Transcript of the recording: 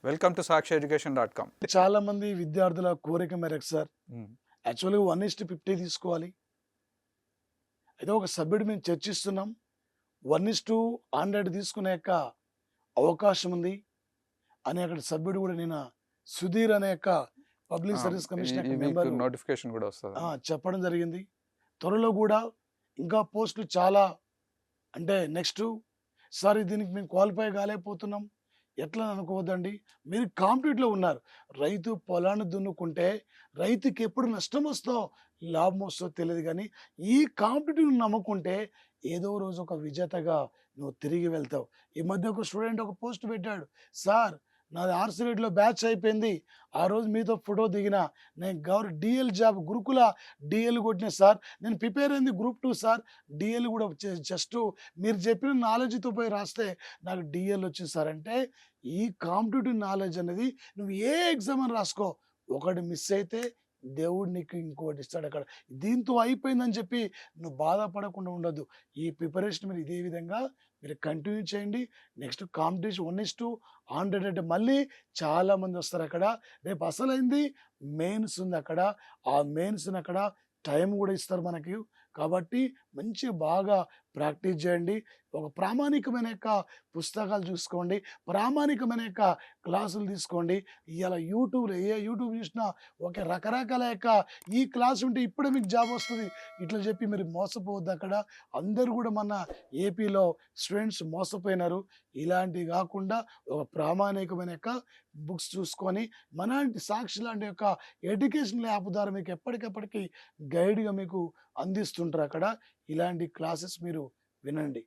Welcome to సాక్షి చాలా మంది విద్యార్థుల కోరిక మేరకు సార్ యాక్చువల్గా 1:50 తీసుకోవాలి. అయితే ఒక సభ్యుడు మేము చర్చిస్తున్నాం. 1:100 తీసుకునే యొక్క అవకాశం ఉంది అని అక్కడ సభ్యుడు కూడా నేను సుధీర్ అనే యొక్క పబ్లిక్ సర్వీస్ కమిషన్ యొక్క మెంబర్ నోటిఫికేషన్ కూడా వస్తుంది చెప్పడం జరిగింది. త్వరలో కూడా ఇంకా పోస్టులు చాలా అంటే నెక్స్ట్ సార్ దీనికి మేము క్వాలిఫై కాలేకపోతున్నాం ఎట్లా అనుకోవద్దండి. మీరు కాంపిటేటివ్లో ఉన్నారు. రైతు పొలాన్ని దున్నుకుంటే రైతుకి ఎప్పుడు నష్టం వస్తో లాభం వస్తో తెలియదు, కానీ ఈ కాంపిటేటివ్ నమ్ముకుంటే ఏదో రోజు ఒక విజేతగా నువ్వు తిరిగి వెళ్తావు. ఈ మధ్య ఒక స్టూడెంట్ ఒక పోస్ట్ పెట్టాడు, సార్ నాది ఆర్సిరేట్లో బ్యాచ్ అయిపోయింది, ఆ రోజు మీతో ఫోటో దిగిన, నేను డిఎల్ జాబ్ గురుకుల డిఎల్ కొట్టిన సార్, నేను ప్రిపేర్ అయింది గ్రూప్ 2 సార్, డిఎల్ కూడా జస్ట్ మీరు చెప్పిన నాలెడ్జ్తో పోయి రాస్తే నాకు డిఎల్ వచ్చింది సార్. అంటే ఈ కాంపిటేటివ్ నాలెడ్జ్ అనేది నువ్వు ఏ ఎగ్జామ్ అని రాసుకో, ఒకటి మిస్ అయితే దేవుడు నీకు ఇంకోటి ఇస్తాడు. అక్కడ దీంతో అయిపోయిందని చెప్పి నువ్వు బాధపడకుండా ఉండొద్దు. ఈ ప్రిపరేషన్ మీరు ఇదే విధంగా మీరు కంటిన్యూ చేయండి. నెక్స్ట్ కాంపిటీషన్ 1:100 అంటే మళ్ళీ చాలామంది వస్తారు. అక్కడ రేపు అసలైంది మెయిన్స్ ఉంది. అక్కడ ఆ మెయిన్స్ని అక్కడ టైం కూడా ఇస్తారు మనకి. కాబట్టి మంచి బాగా ప్రాక్టీస్ చేయండి. ఒక ప్రామాణికమైన యొక్క పుస్తకాలు చూసుకోండి, ప్రామాణికమైన యొక్క క్లాసులు తీసుకోండి. ఇలా యూట్యూబ్లో యూట్యూబ్ చూసినా ఒక రకరకాల యొక్క ఈ క్లాస్ ఉంటే ఇప్పుడే మీకు జాబ్ వస్తుంది ఇట్లా చెప్పి మీరు మోసపోవద్దు. అక్కడ అందరూ కూడా మన ఏపీలో స్టూడెంట్స్ మోసపోయినారు. ఇలాంటివి కాకుండా ఒక ప్రామాణికమైన యొక్క బుక్స్ చూసుకొని మనాంటి సాక్షి లాంటి యొక్క ఎడ్యుకేషనల్ యాప్ ద్వారా మీకు ఎప్పటికప్పటికి గైడ్గా మీకు అందిస్తుంటారు. అక్కడ ఇలాంటి క్లాసెస్ మీరు వినండి.